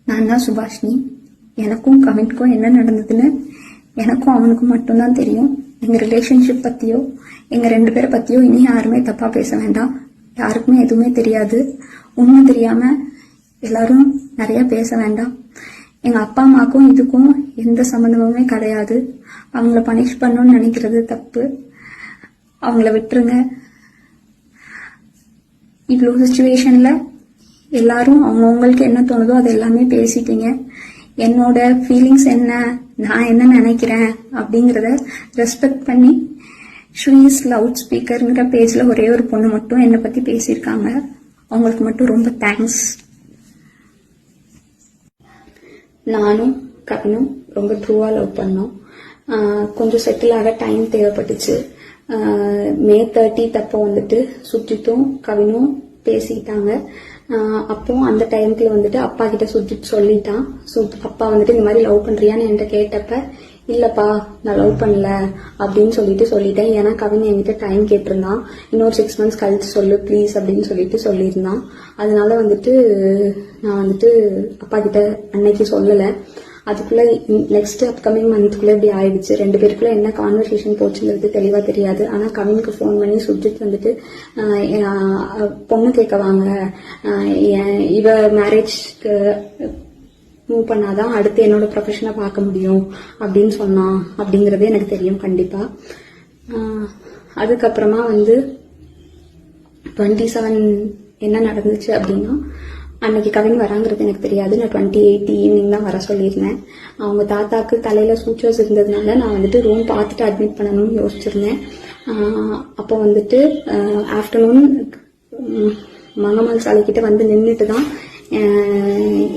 நான் தான் சுபாஷினி. எனக்கும் கவினுக்கும் என்ன நடந்ததுன்னு எனக்கும் அவனுக்கும் மட்டும்தான் தெரியும். எங்கள் ரிலேஷன்ஷிப் பற்றியோ எங்கள் 2 பேரை பற்றியோ இனி யாருமே தப்பாக பேச வேண்டாம். யாருக்குமே எதுவுமே தெரியாது. உண்மை தெரியாமல் எல்லாரும் நிறைய பேச வேண்டாம். எங்கள் அப்பா அம்மாவுக்கும் இதுக்கும் எந்த சம்மந்தமுமே கிடையாது. அவங்கள பனிஷ் பண்ணணும்னு நினைக்கிறது தப்பு. அவங்கள விட்டுருங்க. இவ்வளோ சுச்சுவேஷனில் எல்லாரும் அவங்கவுங்களுக்கு என்ன தோணுதோ அது எல்லாமே பேசிட்டீங்க. என்னோட ஃபீலிங்ஸ் என்ன, நான் என்ன நினைக்கிறேன் அப்படிங்கிறத ரெஸ்பெக்ட் பண்ணி ஸ்ரீஸ் லவுட் ஸ்பீக்கருங்கிற பேஜில் ஒரே ஒரு பொண்ணு மட்டும் என்னை பற்றி பேசியிருக்காங்க. அவங்களுக்கு மட்டும் ரொம்ப தேங்க்ஸ். நானும் கவினும் ரொம்ப ட்ரூவாக லவ் பண்ணோம். கொஞ்சம் செட்டில் ஆக டைம் தேவைப்பட்டுச்சு. May 30 அப்போ வந்துட்டு சுஜித்தும் கவினும் பேசிக்கிட்டாங்க. அப்போ அந்த டைம்ல வந்துட்டு அப்பா கிட்ட சுஜித் சொல்லிட்டான். அப்பா வந்துட்டு இந்த மாதிரி லவ் பண்றியான்னு என்கிட்ட கேட்டப்ப இல்லப்பா நான் லவ் பண்ணல அப்படின்னு சொல்லிட்டேன். ஏன்னா கவின் என்கிட்ட டைம் கேட்டிருந்தான். இன்னொரு 6 months கழிச்சு சொல்லு ப்ளீஸ் அப்படின்னு சொல்லியிருந்தான். அதனால வந்துட்டு நான் வந்துட்டு அப்பா கிட்ட அன்னைக்கு சொல்லலை. அதுக்குள்ள நெக்ஸ்ட் அப்கமிங் மந்த்குள்ள இப்படி ஆயிடுச்சு. 2 பேருக்குள்ள என்ன கான்வர்சேஷன் போச்சுங்கிறது தெளிவா தெரியாது. ஆனா கவினுக்கு ஃபோன் பண்ணி சுஜித் வந்துட்டு பொண்ணு கேட்க வாங்க, இவ மேரேஜ்க்கு மூவ் பண்ணாதான் அடுத்து என்னோட ப்ரொஃபஷனை பார்க்க முடியும் அப்படின்னு சொன்னான். அப்படிங்கறது எனக்கு தெரியும் கண்டிப்பா. அதுக்கப்புறமா வந்து 27 என்ன நடந்துச்சு அப்படின்னா, அன்னைக்கு கவின் வராங்கிறது எனக்கு தெரியாது. நான் 28 ஈவினிங் தான் வர சொல்லியிருந்தேன். அவங்க தாத்தாக்கு தலையில சூச்சர்ஸ் இருந்ததுனால நான் வந்துட்டு ரூம் பார்த்துட்டு அட்மிட் பண்ணணும்னு யோசிச்சிருந்தேன். அப்போ வந்துட்டு ஆஃப்டர்நூன் மங்கம்மாள் சாலைக்கிட்ட வந்து நின்றுட்டு தான்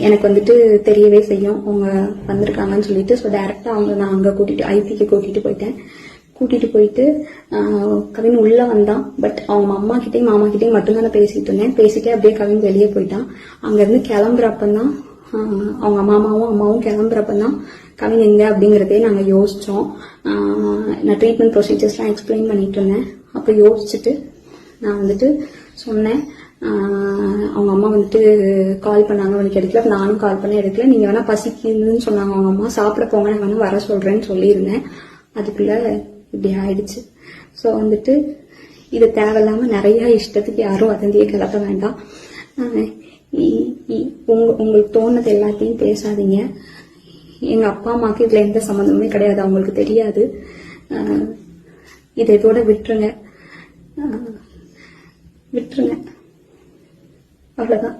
எனக்கு வந்துட்டு தெரியவே செய்யும் அவங்க வந்திருக்காங்கன்னு சொல்லிட்டு. ஸோ டைரக்டா நான் அங்கே ஐபிக்கு கூட்டிட்டு போயிட்டு கவின் உள்ள வந்தான். பட் அவங்க அம்மா கிட்டையும் மாமா கிட்டையும் மட்டும்தான் நான் பேசிட்டு இருந்தேன். பேசிட்டே அப்படியே கவின் வெளியே போயிட்டான். அங்கிருந்து கிளம்புறப்பதான் அவங்க மாமாவும் அம்மாவும் கிளம்புறப்பதான் கவின் எங்க அப்படிங்கறதே நாங்க யோசிச்சோம். நான் ட்ரீட்மெண்ட் ப்ரொசீஜர்ஸ்லாம் எக்ஸ்பிளைன் பண்ணிட்டு இருந்தேன். அப்போ யோசிச்சுட்டு நான் வந்துட்டு சொன்னேன். அவங்க அம்மா வந்துட்டு கால் பண்ணாங்க, அவனுக்கு எடுக்கல. நானும் கால் பண்ண எடுக்கல. நீங்க வேணா பசிக்குதுன்னு சொன்னாங்க அவங்க அம்மா, சாப்பிட போங்க, நான் வேணா வர சொல்றேன்னு சொல்லியிருந்தேன். அதுக்குள்ள இப்படி ஆயிடுச்சு. ஸோ வந்துட்டு இது தேவையில்லாம நிறைய இஷ்டத்துக்கு யாரும் வதந்தியை கிளப்ப வேண்டாம். உங்களுக்கு தோணுது எல்லாத்தையும் பேசாதீங்க. எங்க அப்பா அம்மாவுக்கு இதுல எந்த சம்மந்தமுமே கிடையாது, அவங்களுக்கு தெரியாது. இதோட விட்டுருங்க. அவ்வளவுதான்.